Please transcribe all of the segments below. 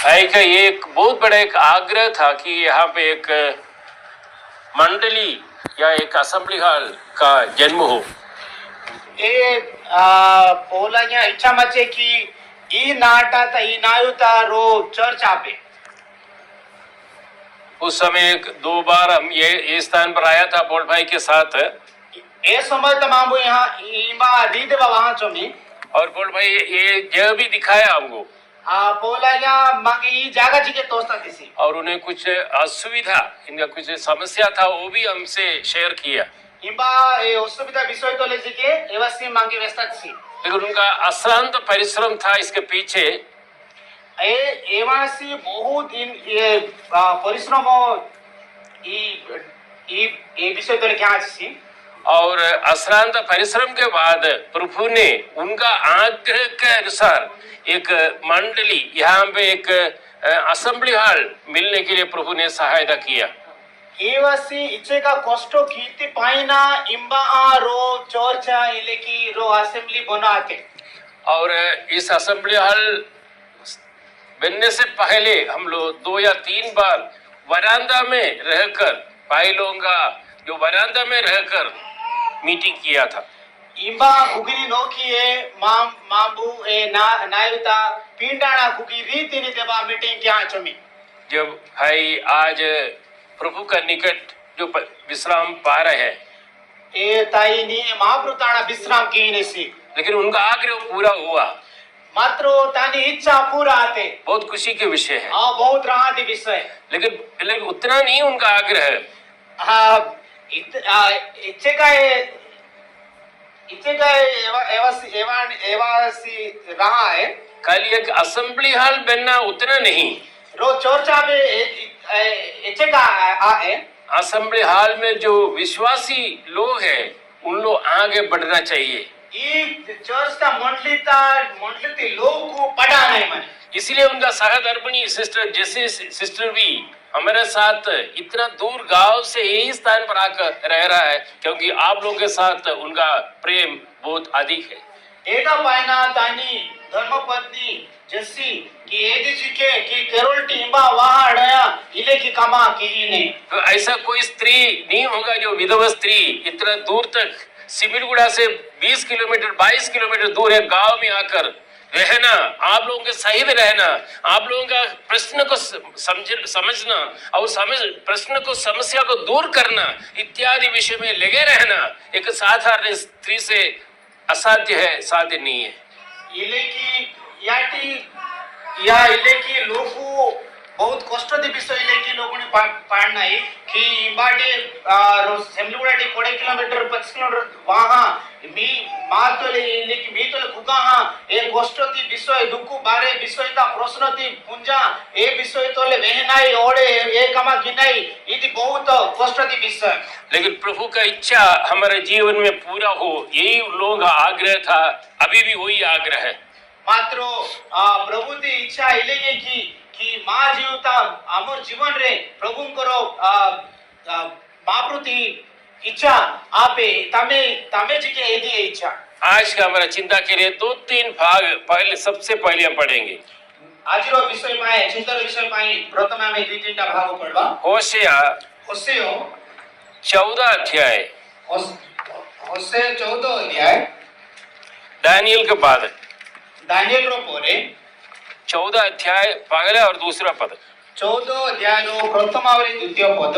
है कि एक बहुत बड़ा एक आग्रह था कि यहाँ पे एक मंडली या एक असेंबली हॉल का जन्म हो। ये पोलाया इच्छा मचे कि ई नाटा ई नायुता रो चर्च आपे। उस समय दो बार हम ये स्थान पर आया था पॉल भाई के साथ। ये समय तमाम यहाँ इमा दीदे वहाँ चमी और पॉल भाई ये जगह भी दिखाया हमको। पोलाया मांगे ई जागा जी के दोस्त किसी और उन्हें कुछ असुविधा, इनका कुछ समस्या था, वो भी हमसे शेयर किया। इम्बा ये असुविधा विषय तो ले जी के एवसी मांगे व्यस्त थी। लेकिन उनका अश्रांत परिश्रम था इसके पीछे। एवासी बहुत इन ये परिश्रम ये विषय तो लेके आज और अश्रांत परिश्रम के बाद प्रभु ने उनका आग्रह के अनुसार एक मंडली, यहाँ पे एक असेंबली हॉल मिलने के लिए प्रभु ने सहायता किया। एवासी इच्छे का कष्टो कीर्ति पाइना इम्बा रो चर्च इले की रो असेंबली बनाते। और इस असेंबली हॉल बनने से पहले हम लोग 2 या 3 बार वरांदा में रहकर, भाई लोगों का जो वरांदा में रहकर मीटिंग किया था। इम्बा कुगिरी नो किए मामू ए नायुता पिंडाना कुगी रीति रीति बा मीटिंग क्या चमी। जब भाई आज प्रभु का निकट जो विश्राम पा रहे हैं, ए ताई नी महाप्रताना विश्राम की ने सी, लेकिन उनका आग्रह पूरा हुआ। मात्र तानी इच्छा पूरा आते बहुत खुशी के विषय है। बहुत राहत विषय। लेकिन उतना नहीं उनका आग्रह है। इच्छे का एवासी रहा है। खाली एक असेंबली हॉल बनना उतना नहीं। रो चर्चा में इच्छे का है। असेंबली हॉल में जो विश्वासी लोग हैं उन लोग आगे बढ़ना चाहिए। चर्च का मंडली लोग को पढ़ाना है मैंने। इसलिए उनका सहधर्मिणी सिस्टर जैसे सिस्टर भी हमारे साथ इतना दूर गांव से यही स्थान पर आकर रह रहा है, क्योंकि आप लोगों के साथ उनका प्रेम बहुत अधिक है। एका पायना तानी धर्मपत्नी जैसी कि एदी चिके कि केरोल्टी इम्बा वहाँ अड़ाया इले की कमा की ने। तो ऐसा कोई स्त्री नहीं होगा जो विधवा स्त्री इतना दूर तक सिमिलगुड़ा से 20 किलोमीटर 22 किलोमीटर दूर है गांव में आकर रहना, आप लोगों के सहित रहना, आप लोगों का प्रश्न को समझना और प्रश्न को समस्या को दूर करना इत्यादि विषय में लगे रहना एक साधारण स्त्री से असाध्य है, साध्य नहीं है। इले की लोगों बहुत कष्ट दी विषय इले की लोगों ने पढ़ना है कि इबाडे सेमलुगुड़ा 20 किलोमीटर 25 किलोमीटर वहाँ मी मार तो ले की मी तो खुदा हाँ एक कष्ट दी विषय दुख बारे विषय का प्रश्न दी पुंजा ए विषय तो ले वहनाई ओडे ए कमा गिनाई इति बहुत कष्ट दी विषय। लेकिन प्रभु का इच्छा हमारे जीवन में पूरा हो, यही लोगों का आग्रह था, अभी भी वही आग्रह है। मात्र प्रभु की इच्छा इले कि माँ जीवता अमर जीवन रे प्रभु करो महाप्रति इच्छा आपे तमे जी के यदि इच्छा। आज का हमारा चिंता के लिए 2-3 भाग पहले सबसे पहले हम पढ़ेंगे। आज रो विषय पाए चिंता विषय पाए प्रथम में 2-3 भाग पढ़वा। होशेया 14 अध्याय। होशेया 14 अध्याय। दानियल के बाद दानियल रो पोरे 14 अध्याय पहला और दूसरा पद। 14 अध्याय रो प्रथम और द्वितीय पद।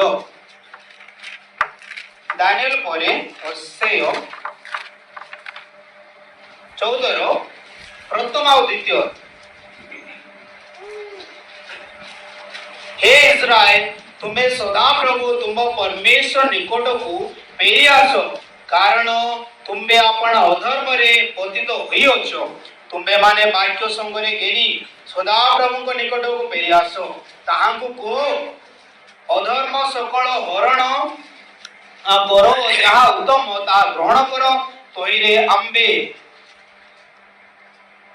दानियल पोरे होशेया 14 रो प्रथम और द्वितीय। हे इस्राएल तुम्हें सदा प्रभु तुम परमेश्वर निकट को फेरी आसो, कारण तुम्हें आपण अधर्म रे पतित होई अछो। तुम्हें माने वाक्य संगरे गेली सदा प्रभु को निकट को फेरी आसो, ताहांकु को अधर्म सकल हरण करो जहा उत्तम ता ग्रहण करो, तोइरे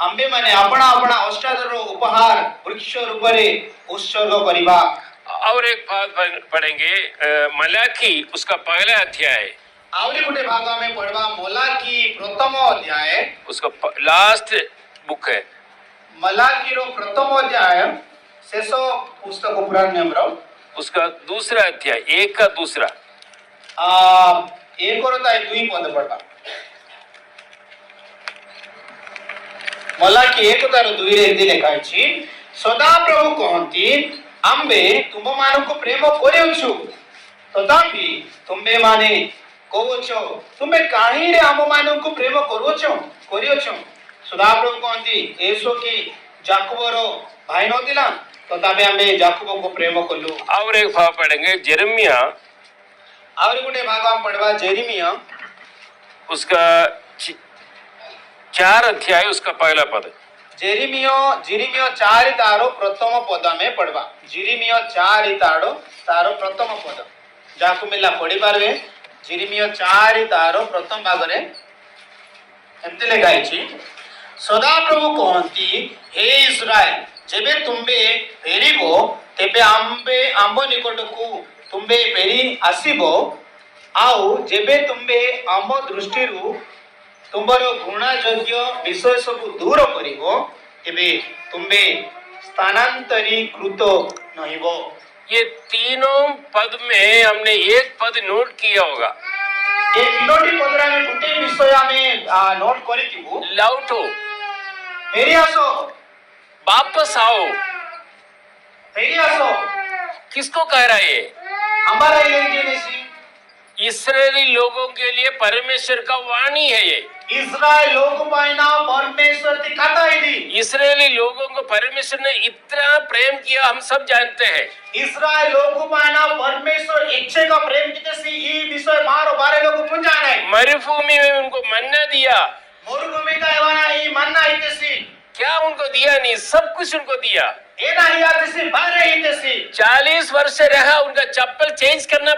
अंबे माने अपना अपना अष्टादर उपहार वृक्ष रूप रे उत्सर्ग करिबा। और एक भाग पढ़ेंगे मलाकी उसका पहला अध्याय। आवली गोटे भाग में पढ़वा मलाकी प्रथम अध्याय, उसका लास्ट बुक है। मलाकी रो प्रथम अध्याय शेष पुस्तक पुराण नियम रो उसका दूसरा अध्याय, एक का दूसरा। एक और ताई दुई पद पढ़वा मला कि एक तार दुई रे एमती लेखा अछि सदा प्रभु कहंती आम्बे तुम मानको प्रेम करियछु तथापि तुम्बे माने कहउछो तुमे काहे रे आम मानको प्रेम करियछु सदा प्रभु कहंती एसो कि जाकबरो भाई नथिला तथापि आम्बे जाकब को प्रेम कलु। और एक भाव पढ़ेंगे जेरेमिया, और गुटे भाग हम पढ़वा जेरेमिया उसका 4 अध्याय, उसका पहला पद। जेरेमिया 4 तारो प्रथम पद में पढ़वा। जेरेमिया 4 तारो प्रथम पद जाको मिला पढ़ी पारबे। जेरेमिया 4 तारो प्रथम भाग रे एमते लेखाइछि सदा प्रभु कहंती हे इस्राएल जेबे तुम्बे फेरिबो तेबे आंब निकट को तुम्बे फेरी आसीबो आउ जेबे तुम्बे आंब दृष्टिरु तुमर घृणा योग्य विषय सब दूर करिवो तेबे तुम्बे स्थानांतरीकृत नहिबो। ये तीनों पद में हमने एक पद नोट किया होगा, ए तीनोटी पदरा में गुटे विषय हमें नोट करिथिबु। लौटो, फेरी आसो, वापस आओ। फेरी आसो किसको कह रहा है ये? हमारा इलेक्शन इस्राएली लोगों के लिए परमेश्वर का वाणी है ये। इस्राएल लोग पाइना परमेश्वर की कथा इदी। इस्राएली लोगों को परमेश्वर ने इतना प्रेम किया, हम सब जानते हैं। इस्राएल लोग पाइना परमेश्वर इच्छे का प्रेम कितने ई विषय मारो बारे लोग पुंजाना है। मरुभूमि में उनको मन्ना दिया, मरुभूमि का एवाना ई मन्ना इतसी क्या उनको दिया? नहीं, सब कुछ उनको दिया। 40 वर्ष रहा, उनका चप्पल चेंज करना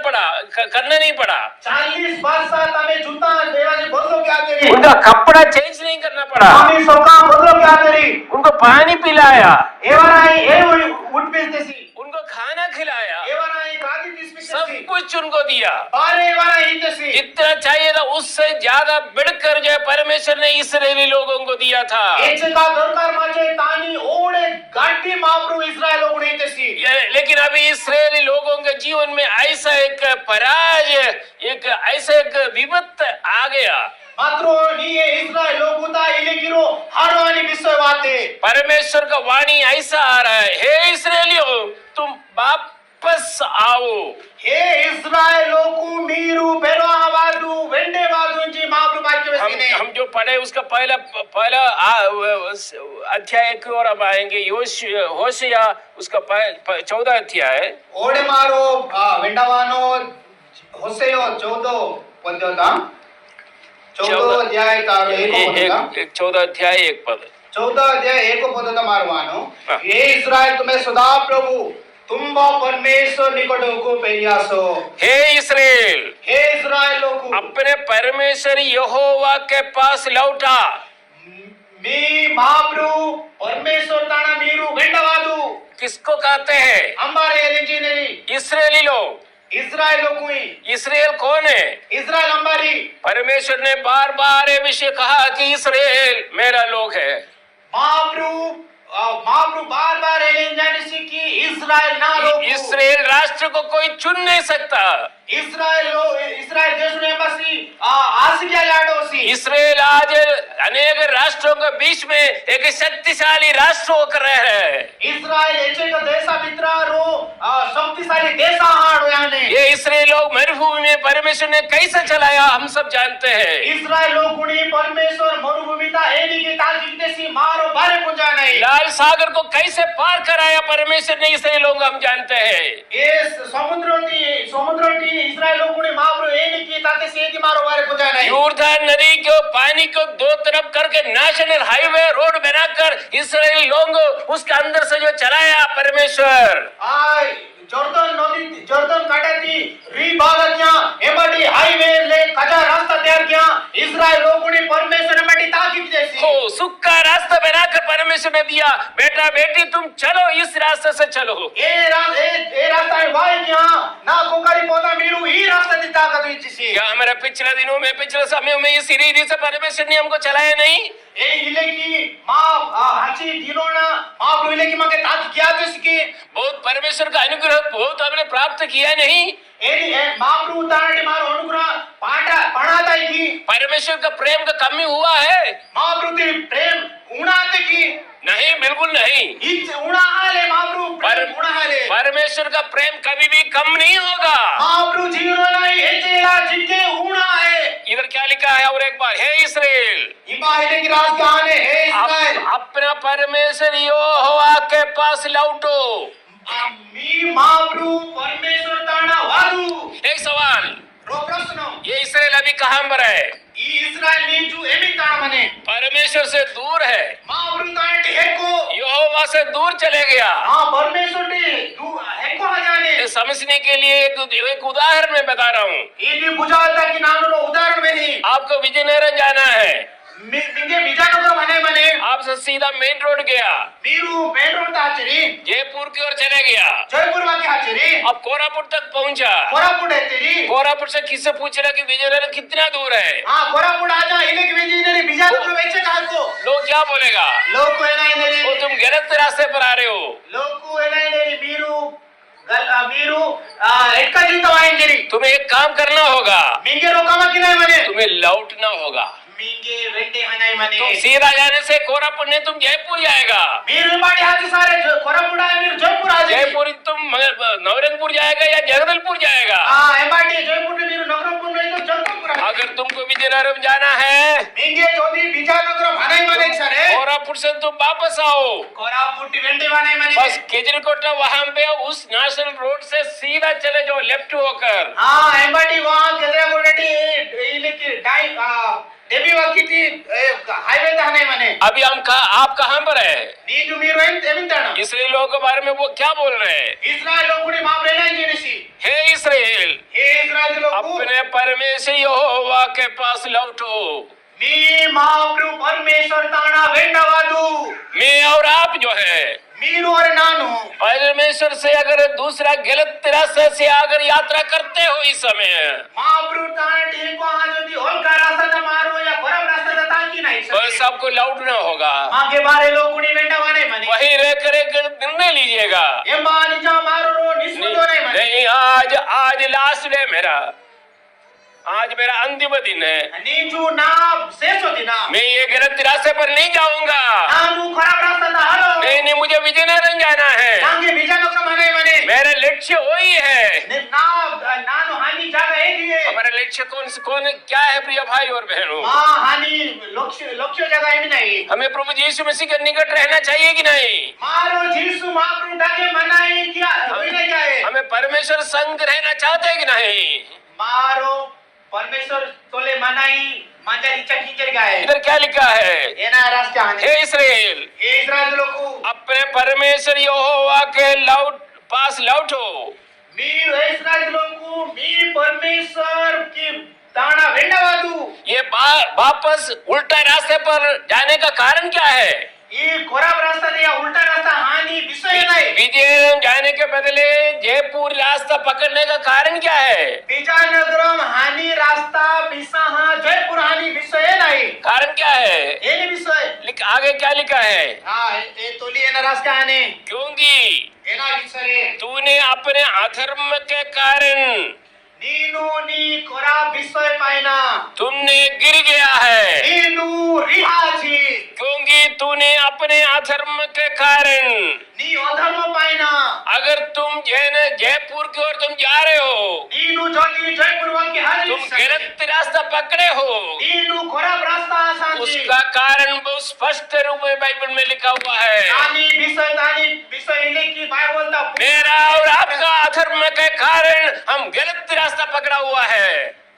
नहीं पड़ा। 40 वर्ष तमे जूता देवानी बदलो क्या करी, उनका कपड़ा चेंज नहीं करना पड़ा। आमी सबका बदलो क्या करी, उनको पानी पिलाया, एवराई ए उठ पिसतेसी उनको खाना खिलाया, एवराई कादी दिसपिसतेसी सब कुछ उनको दिया। अरे एवराई इतसी जितना चाहिए था उससे ज्यादा बढ़कर जो परमेश्वर ने इस्राएली लोगों को दिया था। एचे का दरकार माचे तानी ओडे गाटी मापरू इस्राएल लोग नहीं तेसी। लेकिन अभी इस्राएली लोगों के जीवन में ऐसा एक पराजय, एक ऐसा एक विपत्त आ गया। मात्रो नहीं है इस्राएल लोग उता इलेकिरो हारवानी विषय बातें। परमेश्वर का वाणी ऐसा आ रहा है, हे इस्राएलियों तुम वापस आओ। हे इस्राएल लोगों मीरू बेरोहावादू वेंडेवादू जी मापरू वाक्य वसीने। हम जो पढ़े उसका पहला अध्याय की ओर अब आएंगे। होशिया उसका 14 अध्याय। ओडे मारो वेंडावानो होसेयो 14 पद्योता 14 अध्याय तारो एक 14 अध्याय 1 पद। 14 अध्याय 1 पद मारवानो हे इस्राएल तुम्हें सदा प्रभु तुम परमेश्वर निकट को पेरियासो। हे इस्राएल लोगों अपने परमेश्वर यहोवा के पास लौटा। मी महाप्रभु परमेश्वर ताना मीरू वेंडवादू किसको कहते हैं? हमारे इंजीनियरिंग इस्राएली लोग। इस्राएल लोगों ही। इस्राएल कौन है? इस्राएल हमारी। परमेश्वर ने बार बार ये विषय कहा कि इस्राएल मेरा लोग है। महाप्रभु बार बार कि इस्राएल ना लोग। इस्राएल राष्ट्र को कोई चुन नहीं सकता। इस्राएल देश में बसी आसिया लाडोसी। इस्राएल आज अनेक राष्ट्रों के बीच में एक शक्तिशाली राष्ट्र होकर रह रहे हैं। इस्राएल ऐसे का देशा मित्रारो शक्तिशाली देशा हाड़ यानी। ये इस्राएल लोग मरुभूमि में परमेश्वर ने कैसे चलाया हम सब जानते हैं। इस्राएल लोग परमेश्वर मरुभूमि ता एनी के ताकि देसी मारो बारे पुंजा नहीं। लाल सागर को कैसे पार कराया परमेश्वर ने इस्राएल लोग हम जानते हैं। इस समुद्र इस्राएल लोगों ने मारो एनी की ताकि सेदी मारो बारे पुंजा नहीं। यॉर्दन नदी को पानी को दो तरफ करके नेशनल हाईवे रोड बनाकर इस्राएल लोग उसके अंदर से जो चलाया परमेश्वर। जॉर्डन काटाती रीबागत्या एमडी हाईवे ले कजा रास्ता तैयार किया। इस्राएल लोगों ने परमेश्वर ने मटी ताकीद जैसी हो सुक्का रास्ता बनाकर परमेश्वर ने दिया। बेटा बेटी तुम चलो इस रास्ते से चलो। ए रास्ता है वाई क्या ना कोकारी पौधा मीरू ही रास्ता दी ताकत हुई जिसी। क्या हमारे पिछले दिनों में पिछले समय में इस रीति से परमेश्वर ने हमको चलाया नहीं? ए इले की माँ हाची दिनोना माँ प्रभु इले की माँ के ताकि क्या तो इसकी बहुत परमेश्वर का अनुग्रह बहुत हमने प्राप्त किया नहीं। ఏది మహాప్రభు తానటి మారు అనుగ్రह పాట పణాతాయి की परमेश्वर का प्रेम का कमी हुआ है? महाप्रभु प्रेम उणाते की नहीं, बिल्कुल नहीं। इच उणा हाले महाप्रभु प्रेम उणा हाले परमेश्वर का प्रेम कभी भी कम नहीं होगा। महाप्रभु जीवनला हेचेला जिके उणा है। इधर क्या लिखा है और एक बार, हे इस्राएल, इबाहिले की राज कहानी हे इस्राएल अपना परमेश्वर यहोवा के पास लौटो। मी महाप्रभु परमेश्वर ताना वादू। एक सवाल, रो प्रश्न ये इस्राएल अभी कहाँ पर है? ई इस्राएल नीचू एमी ताना मने परमेश्वर से दूर है, महाप्रभु तानटी हेको यहोवा से दूर चले गया। हां परमेश्वर टी हेको हजाने ये समझने के लिए एक उदाहरण मैं बता रहा हूँ। ఇది బుజాల్తా కి నానులో ఉదాహరణ వేని आपको विजयनगर जाना है, మింగే విజయనగరం అనే మనే आपसे सीधा मेन रोड गया, మీరు మెయిన్ రోడ్ తాచరి जयपुर की ओर चले गया, జయపూర్ వాకి హాచరి अब कोरापुट तक पहुंचा। कोरापुट एतेरी कोरापुट से किससे पूछना कि विजयनगर कितना दूर है? हां कोरापुट आजा इलेक विजयनगरी बिजापुर वेचे काको लोग क्या बोलेगा? लोग को एनाइनरी वो तुम गलत रास्ते पर आ रहे हो। लोग को एनाइनरी మీరు ఎట్కా జీవితం ఆయిందిరి तुम्हें एक काम करना होगा, మింగే రోకమా కినాయ మనే तुम्हें लौटना होगा। మింగే వెంటే హనాయ మనే तुम सीधा जाने से कोरापुट नहीं, तुम जयपुर जाएगा। మీరు మాటి హాచి సారే कोरापुट आए మీరు జయపూర్ ఆజే जयपुर तुम नवरंगपुर जाएगा या जगदलपुर जाएगा? ఎంబాటి జయపూర్ మీరు నగరంపూర్ नहीं तो जगदलपुर अगर तुमको विजयनगरम जाना है, మింగే చోది బిజానగరం హనాయ మనే సరే कोरापुट से तुम वापस आओ, कोरापुट వెంటే హనాయ మనే बस केजरीकोटा वहां पे उस नेशनल रोड से सीधा चले जाओ लेफ्ट होकर। ఎంబాటి वहां केजरागोडटी इलेकी डाई देवी वाकीटी हाईवे हनाय मने अभी आप कहाँ पर है? నీకు మీరు ఏమింటాను इसराइल लोगों के बारे में वो क्या बोल रहे हैं? ఇజ్రాయెల్ లోకుడి మా ప్రేరణ చేసి हे इस्राएल, हे इज्रायेल लोకు अपने परमेश्वर यहोवा के पास लौटो। మీ మా ప్రభు परमेश्वर ताना वेंडवादू मैं और आप जो है మీరు और నాను परमेश्वर से अगर दूसरा गलत रास्ते से अगर यात्रा करते हो इस समय, మా ప్రభు ताना ठीक को हां যদি होलका रास्ता मारो या खराब रास्ता ताकी नहीं तो सके सबको लौटना होगा। मागे बारे लोकुडी वेंडवाने मने वहीं रहकर एक निर्णय लीजिएगा। एम्बा निजा मारो रो निस्पतो नहीं मने नहीं, आज लास्ट डे मेरा, आज मेरा अंतिम दिन है। నీచు నా శేషో దినా मैं ये गलत रास्ते पर नहीं जाऊंगा। నాను खराब रास्ता ता हलो नहीं, मुझे विजयनगर जाना है। नांगे बिजानगरम हनाय मने मेरा लक्ष्य वही है। ನಾನು ಹಾನಿ ಜಾಗ ಹೇಗಿಯೇ हमारा लक्ष्य कौन क्या है प्रिय भाई और बहनों? हानि लक्ष्य जगह है नहीं हमें प्रभु यीशु मसीह के निकट रहना चाहिए कि नहीं? मारो जीसु महाप्रभु डाके मनाई क्या होई नहीं जाए हमें परमेश्वर संग रहना चाहते हैं कि नहीं? मारो परमेश्वर तोले मनाई मांजा इच्छा कीचर गाए इधर क्या लिखा है? एना रास्ता हे हने इस्राएल, हे इस्राएल लोगो अपने परमेश्वर यहोवा के पास लौटो। మీరు ఇస్రాయేల్ లోకు మీ परमेश्वर की ताना वेंडवादू ये वापस उल्टा रास्ते पर जाने का कारण क्या है? ఈ ఖరాబ్ రాస్తా दिया उल्टा रास्ता हानि विषय नहीं विजय जाने के बदले जयपुर रास्ता पकड़ने का कारण क्या है? बिजानगरम हानि रास्ता बिसाहा जयपुर हानि विषय नहीं कारण क्या है? ये नहीं विषय आगे क्या लिखा है? हाँ ये तोली एना रास्ता आने क्योंकि एना विषय तूने अपने अधर्म के कारण नीनु नी खराब विषय पाइना तुमने गिर गया है। नीनु रिहाजी क्योंकि तूने अपने अधर्म के कारण नी अधर्म पाइना अगर तुम जयपुर की ओर तुम जा रहे हो, नीनु जोगी जयपुर वाकी हाजी तुम गलत रास्ता पकड़े हो, नीनु खराब रास्ता आसान उसका कारण बहुत स्पष्ट रूप में बाइबल में लिखा हुआ है। तानी विषय लेकी बाइबल ता मेरा और आपका अधर्म के कारण हम गलत रास्ता पकड़ा हुआ है।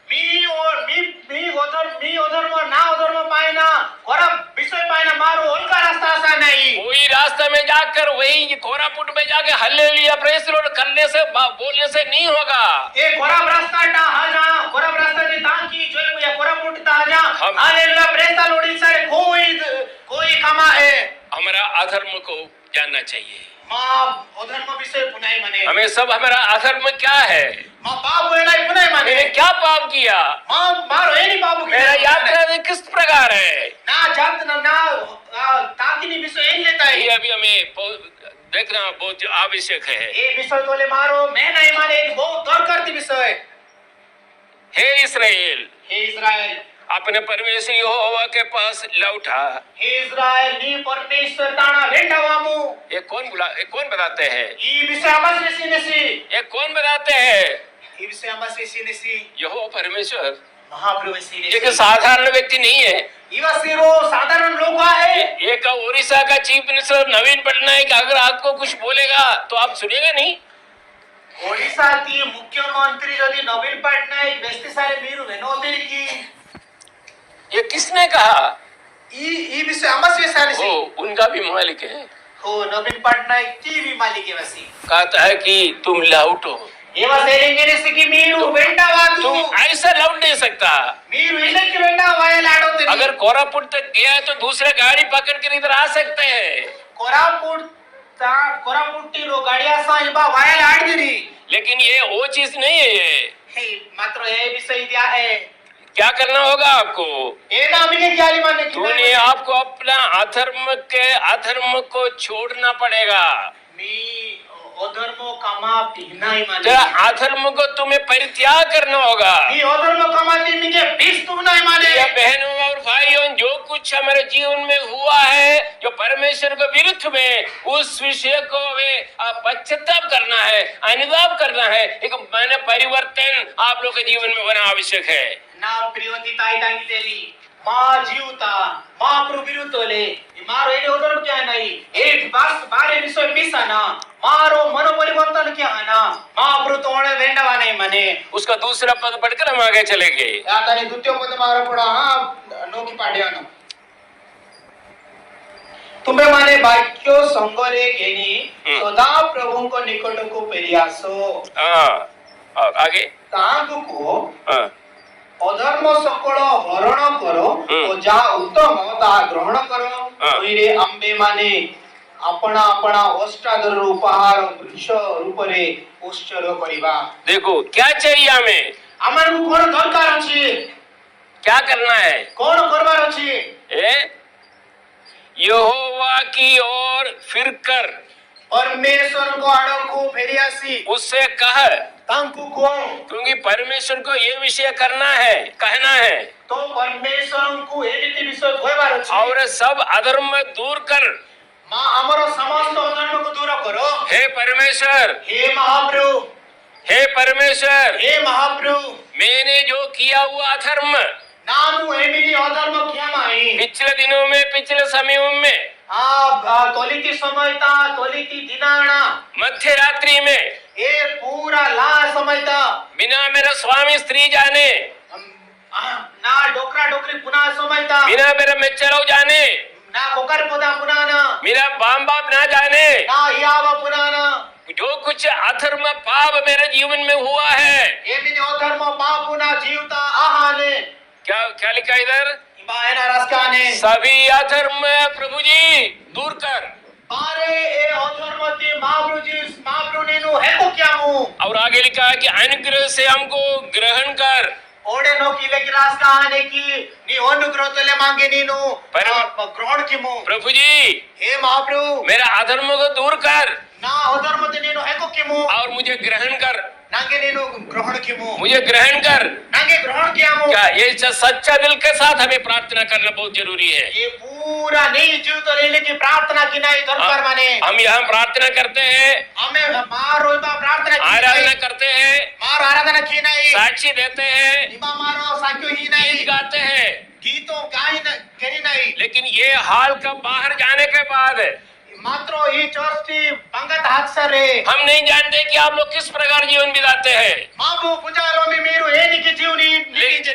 मी अधर्म ना अधर्म पाइना खराब विषय पाइना मारो उनका रास्ता आसान नहीं वही रास्ते में जाकर वही कोरापुट में जाके हल्लेलुया प्रेस लॉर्ड करने से बोलने से नहीं होगा। ये खराब रास्ता टा हाजा खराब रास्ता दी ताकी जो या कोरापुट ता हाजा हालेलुया प्रेस लॉर्ड सारे कोई कमा है। हमारा अधर्म को जानना चाहिए। मा अधर्म विषय पुनाई माने हमें सब हमारा अधर्म क्या है, मा पाप वेलाई पुनाई माने मैंने क्या पाप किया, मा मारो एनी बाबू मेरा यात्रा किस प्रकार है, ना जात ना ताकिनी विषय एन लेता है ये अभी हमें देखना बहुत आवश्यक है। ए विषय तोले मारो मैं नहीं माने एक बहुत दरकारती विषय। हे इस्राएल, हे इस्राएल अपने परमेश्वर यहोवा के पास लौटा। हे इस्राएल नी परमेश्वर ताना वेंडावामु ये कौन बताते हैं, ई विषय अमस्यसी नेसी ये कौन बताते हैं, ई विषय अमस्यसी नेसी यहोवा परमेश्वर महाप्रभु सी एक नेसी साधारण व्यक्ति नहीं है। इवसिरो साधारण लोग है एक ओडिशा का चीफ मिनिस्टर नवीन पटनायक अगर आपको कुछ बोलेगा तो आप सुनेगा नहीं। ओडिशा ती मुख्यमंत्री यदि नवीन पटनायक व्यक्ति सारे मीरू वेनोतेरी की ये किसने कहा, ई विषय अमस्यसी नेसी वो उनका भी मालिक है। हो नवीन पटनायक की भी मालिक है वसी कहता है कि तुम लौटो, एवा सेलेंगे नेसी की मीरू वेंडावातु तुम ऐसा लौट नहीं सकता। मीरू इले की वेंडावाय लाडोते अगर कोरापुट तक गया है तो दूसरा गाड़ी पकड़ कर इधर आ सकते हैं, कोरापुट्टी रो गाड़िया सा इबा वायल आडगिरी लेकिन ये वो चीज नहीं है। ये हे मात्र ये विषय दिया है क्या करना होगा आपको, ये नाम के क्या माने तूने आपको अपना अधर्म को छोड़ना पड़ेगा। मी अधर्म कामा पीना ही माने तेरा अधर्म को तुम्हें परित्याग करना होगा। मी अधर्म कामा तीन के बीस तुम नहीं माने या बहनों और भाइयों, जो कुछ हमारे जीवन में हुआ है जो परमेश्वर के विरुद्ध में, उस विषय को वे पश्चाताप करना है, अनुताप करना है। एक मैंने परिवर्तन आप लोग के जीवन में होना आवश्यक है। ना प्रियवती ताई ताई तेरी माँ जीवता माँ प्रभु विरुद्धले मारो ये अधर्म क्या नहीं एक बात बारे विषय पीसा ना मारो मनो परिवर्तन क्या है ना माँ प्रभु तोड़े वेंडवा नहीं माने उसका दूसरा पद पढ़कर हम आगे चलेंगे। यातानी द्वितीय पद मारो पड़ा हाँ नोकी पाड्यानो तुम्हें माने वाक्यो संगरे घेनी सदा प्रभु को निकट को पेरियासो आगे तांगको अधर्म सकल हरण करो और जा उत्तम ता ग्रहण करो ओइरे अंबे माने अपना अपना अष्टादर उपहार वृक्ष रूप रे उच्चर करिबा। देखो क्या चाहिए हमें, हमर को कोन दरकार अछि, क्या करना है, कौन करबार अछि, यहोवा की ओर फिरकर परमेश्वर को आड़ो को फेरियासी उससे कह तांकु को क्योंकि परमेश्वर को ये विषय करना है, कहना है तो परमेश्वर को एमिति विषय होयबार अछि और सब अधर्म दूर कर। मां हमरो समस्त अधर्म को दूर करो। हे परमेश्वर, हे महाप्रभु, हे परमेश्वर, हे महाप्रभु, मैंने जो किया हुआ अधर्म नानु एमिति अधर्म किया माई पिछले दिनों में, पिछले समयों में, तोलिती समय ता तोलिती दिनाना मध्य रात्रि में, ये पूरा ला समय ता बिना मेरा स्वामी स्त्री जाने, ना डोकरा डोकरी पुना समय ता बिना मेरा मेचरो जाने, ना कोकर पोदा पुनाना मेरा बाम बाप ना जाने, ना यावा पुनाना जो कुछ अधर्म पाप मेरे जीवन में हुआ है, ये भी अधर्म पाप पुना जीवता आहाने क्या लिखा इधर, बायना रास्काने सभी अधर्म प्रभु जी दूर कर। अरे ए अधर्म ते महाप्रभु ने नो है को क्या मु और आगे लिखा है कि अनुग्रह से हमको ग्रहण कर। ओडे नो की लेकिन रास्ता आने की नी अनुग्रह तले मांगे नीनु ग्रहण की मु प्रभु जी हे महाप्रभु मेरा अधर्म को दूर कर ना अधर्म ते नीनु है को की मु और मुझे ग्रहण कर, नांगे नीनु ग्रहण की मु मुझे ग्रहण कर। नांगे ग्रहण किया मु क्या ये सच्चा दिल के साथ हमें प्रार्थना करना बहुत जरूरी है। ये पूरा नहीं जीव तो लेने की प्रार्थना की नहीं दरकार माने हम यहाँ प्रार्थना करते हैं, हमें मारो प्रार्थना की आराधना करते हैं, मारो आराधना की नहीं साक्षी देते हैं, निबा मारो साक्ष्य ही नहीं गीत गाते हैं, गीतों गाई करी नहीं लेकिन ये हाल का बाहर जाने के बाद मात्र ये चर्च की पंगत हाथ सरे हम नहीं जानते कि आप लोग किस प्रकार जीवन बिताते हैं। माबू पुजारो में मेरो एनी की जीवनी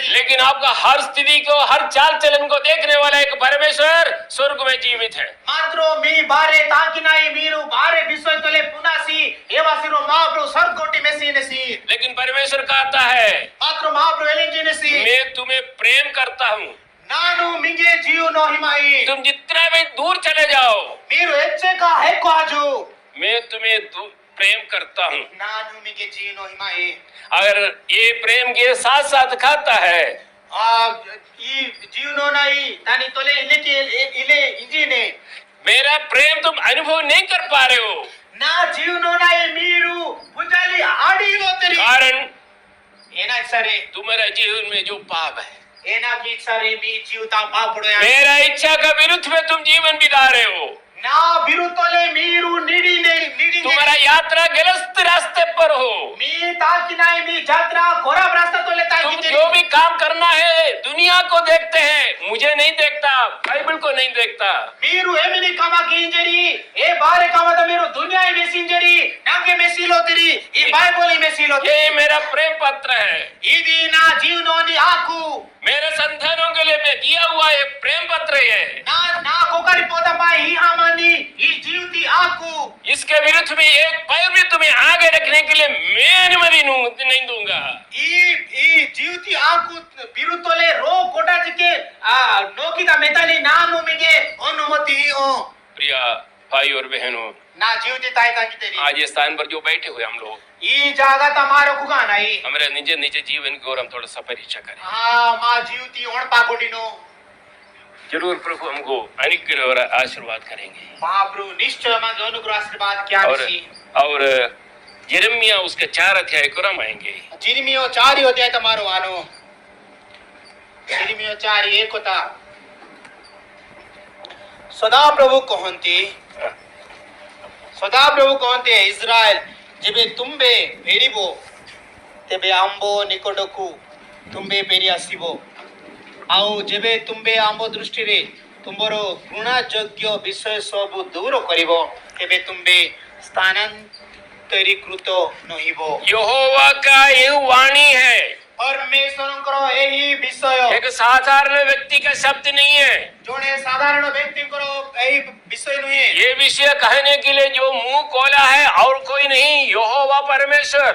लेकिन आपका हर स्थिति को, हर चाल चलन को देखने वाला एक परमेश्वर स्वर्ग में जीवित है। मात्र मी बारे ताकि नहीं मेरो बारे विश्व तले पुनासी एवासिरो महाप्रभु सर्वकोटि में सीनेसी लेकिन परमेश्वर कहता है मात्र महाप्रभु एलिंजी नेसी मैं तुम्हें प्रेम करता हूँ, ನಾನು ನಿಮಗೆ ಜೀವನ ಹಿಮಾಯಿ तुम जितना भी दूर चले जाओ, మీరు ಹೆಚ್ಚೇಕ ಹೆಕ್ಕಾಜು मैं तुम्हें प्रेम करता हूँ। ನಾನು ನಿಮಗೆ ಜೀವನ ಹಿಮಾಯಿ अगर ये प्रेम के साथ साथ खाता है, ಆ ಈ ಜೀವನೋನಾಯಿ ತಾನಿ ತೊಲೆ ಇಲ್ಲಿಕ್ಕೆ ಇಲೆ ಇಂಜಿನೆ मेरा प्रेम तुम अनुभव नहीं कर पा रहे हो, నా జీవనోనాయి మీరు భుజాలి ఆడిలోతరి कारण ಏನಾಯ್ತು ಸರಿ तुम्हारा जीवन में जो पाप है, ಏನಾಗಿ ಸರಿ మీ జీవిత పాపుడు मेरा इच्छा का विरुद्ध में तुम जीवन बिता रहे हो। నా బిరుతొలే మీరు నిడినే तुम्हारा यात्रा गलत रास्ते पर हो। మీ తాకినాయి మీ జాత్ర ఖరాబ్ రాస్తా తోలే तुम తాకి जो भी काम करना है दुनिया को देखते हैं, मुझे नहीं देखता, बाइबल को नहीं देखता। మీరు ఏమిని కామాకి ఇంజరి ఏ బారే కామత మీరు దునియా మెసింజరి నాకే మెసిలోతిరి ఈ బైబిల్ మెసిలోతి ये मेरा प्रेम पत्र है, ఇది నా జీవనోని ఆకు मेरे संतानों के लिए मैं दिया हुआ ये प्रेम पत्र है। నా నా కొకరి పోతపై ఈ హామాని ఈ జీవితి ఆకు इसके विरुद्ध में एक पैर भी तुम्हें आगे रखने के लिए मैं अनुमति नहीं दूंगा। ఈ ఈ జీవితి ఆకు బిరుతొలే ರೋ ಕೋಟಾಜಿಕೆ ಆ ನೋಕಿದ ಮೆತಲಿ ನಾನು ನಿಮಗೆ ಅನುಮತಿ प्रिय भाई और बहनों, నా జీవితి తాయి తాకితేರಿ आज ये स्थान पर जो बैठे हुए हम लोग, ఈ జాగా తమార కుగానాయి हमारे निज निज जीवन की ओर हम थोड़ा सा परीक्षा करें। ಆ ಮಾ జీవితి ಒಣ ಪಾಕೊಂಡಿನೋ जरूर प्रभु हमको अनुग्रह और आशीर्वाद करेंगे। महाप्रभु निश्चय मा अनुग्रह आशीर्वाद क्या और यिर्मयाह उसके 4 अध्याय को हम आएंगे। जिरमियो 4 अध्याय तमारो आनो जिरमियो 4 एक होता सदाप्रभु कहते इस्राएल जेबे तुम्बे फेरिबो तेबे आंबो निकटकू तुम्बे फेरी आसीबो आउ जेबे तुम्बे आंबो दृष्टि रे तुमरो घृणायोग्य विषय सब दूर करिबो तेबे तुम्बे स्थानांतरीकृत नहिबो यहोवा का ये वाणी है, परमेश्वरଙ୍କର ଏହି ବିଷୟ एक साधारण व्यक्ति का शब्द नहीं है। ଜଣେ ସାଧାରଣ ବ୍ୟକ୍ତିଙ୍କର ଏହି ବିଷୟ ନୁହେଁ ये विषय कहने के लिए जो मुंह खोला है और कोई नहीं, यहोवा परमेश्वर।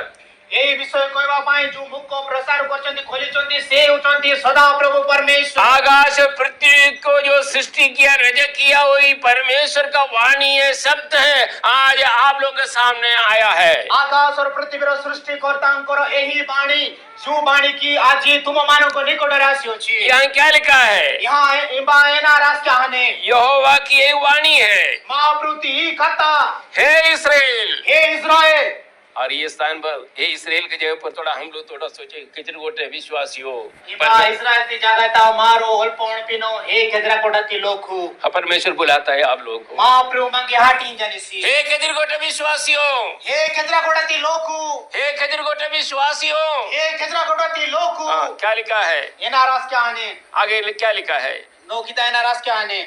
ଏହି ବିଷୟ କହିବା ପାଇଁ ଯୋଉ ମୁଖ ପ୍ରସାର କରିଛନ୍ତି ଖୋଲିଛନ୍ତି ସେ ହେଉଛନ୍ତି ସଦାପ୍ରଭୁ परमेश्वर आकाश पृथ्वी को जो सृष्टि किया, रचना किया, वही परमेश्वर का वाणी है, शब्द है, आज आप लोगों के सामने आया है। आकाश और पृथ्वीର ସୃଷ୍ଟିକର୍ତ୍ତାଙ୍କର ଏହି ବାଣୀ ଯୋଉ ବାଣୀ କି ଆଜି ତୁମମାନଙ୍କ ନିକଟରେ ଆସିଅଛି यहाँ क्या लिखा है? यहाँ इबा एना रास्ता हने यहोवा की ये वाणी है, महाप्रभु कथा हे इस्राएल। हे इस्राएल और ये स्थान पर हे इस्राएल के जगह पर थोड़ा हम लोग थोड़ा सोचे, कितने गोटे विश्वासी हो इबा इस्राएल की जगह ता मारो अल्पण पिनो हे केद्रा कोटाती लोकु परमेश्वर बुलाता है आप लोग को। महाप्रभु मंगे हाटी जनिसी हे कितने गोटे विश्वासी हो, हे केद्रा कोटाती लोकु हे कितने गोटे विश्वासी हो। हे केद्रा कोटाती लोकु क्या लिखा है एना रास्ता हने आगे? क्या लिखा है? नोकिता एना रास्ता हने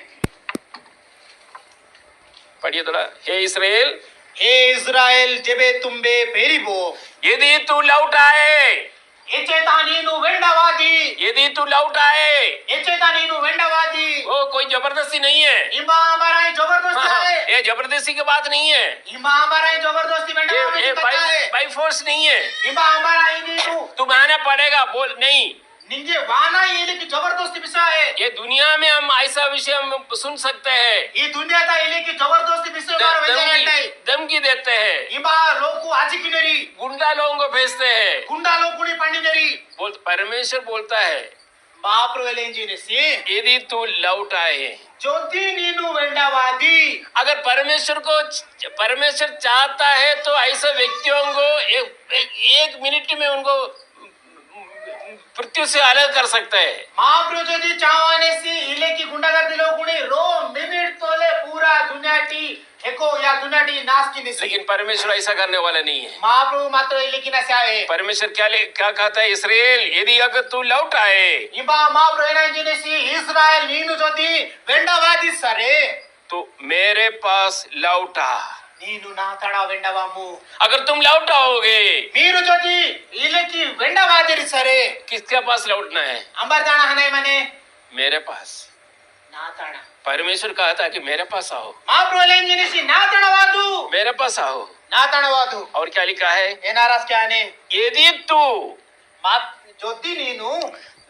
पढ़िए थोड़ा। हे इस्राएल, हे इस्राएल जेबे तुम्बे फेरिबो यदि तू लौट आए, एचेता नीनु वेंडवादी यदि तू लौट आए, एचेता नीनु वेंडवादी वो कोई जबरदस्ती नहीं है। इमा हमारा ही जबरदस्ती है ये जबरदस्ती की बात नहीं है, इमा हमारा ही जबरदस्ती वेंडवादी ये की कथा है बाई फोर्स नहीं है। इमा हमारा ही नीनु तुम आना पड़ेगा बोल नहीं। निंगे वाना ये की जबरदस्ती विषय है ये दुनिया में हम ऐसा विषय हम सुन सकते हैं, ये दुनिया ता इले की जबरदस्ती विषय बार वेंडवादी धमकी देते हैं, इमा लोगो आज की नरी गुंडा लोगों को भेजते हैं। गुंडा लोगुनी पंडी नरी बोल परमेश्वर बोलता है महाप्रभु लेंजिने से यदि तू लौट आए। ज्योति नीनु वेंडवादी अगर परमेश्वर चाहता है तो ऐसे व्यक्तियों को एक मिनट में उनको मृत्यु से अलग कर सकते हैं। महाप्रभु यदि चाहवाने से इले की गुंडागर्दी लोगुनी रो मिनट तोले पूरा दुनियाटी एको या दुनियाटी नाश की निसी लेकिन परमेश्वर ऐसा करने वाला नहीं है। महाप्रभु मात्र इले की नसे आए परमेश्वर क्या कहता है? इस्राएल यदि अगर तू लौट आए इबा महाप्रभु एना जिनेसी इस्राएल नीनु जोदी वेंडवादी सरे तो मेरे पास लौट आ। नीनु ना तड़ा वेंडवामु अगर तुम लौट आओगे, मीरु जोदी इले की वेंडवादी सरे किसके पास लौटना है? अंबर दाना हने मने मेरे पास। ना तड़ा परमेश्वर कहता है कि मेरे पास आओ, महाप्रभु लें जिनेसी ना तड़वादू मेरे पास आओ। ना तड़वादू और क्या लिखा है? एनारास क्या ने यदि तू मात ज्योति नीनु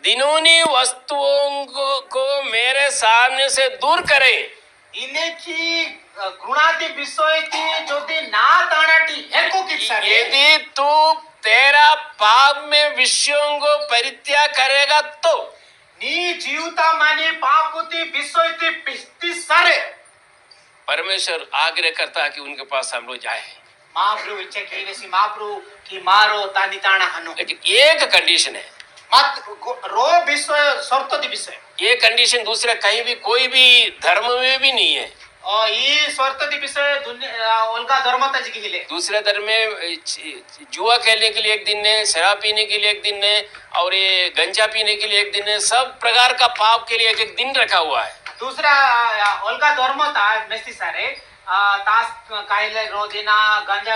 दिनोनी वस्तुओं को मेरे सामने से दूर करे. इलेकी गुणाती विषयती जोदी ना तानाटी हेको किसारे यदि तू तेरा पाप में विषयों को परित्याग करेगा तो नी जीवता माने पापुती विषयती पिस्ती सारे परमेश्वर आग्रह करता है कि उनके पास हम लोग जाए. महाप्रभु इच्छा कीनेसी महाप्रभु की मारो तानी ताना हनु लेकिन एक कंडीशन है. मत रो विषय शर्त विषय ये कंडीशन दूसरा कहीं भी कोई भी धर्म में भी नहीं है. और ये शर्त विषय उनका धर्म तज की हिले दूसरे धर्म में जुआ खेलने के लिए एक दिन है, शराब पीने के लिए एक दिन है, और ये गंजा पीने के लिए एक दिन है. सब प्रकार का पाप के लिए एक एक दिन रखा हुआ है. दूसरा उनका धर्म था मेस्ती सारे तास काहिले रोजिना गंजा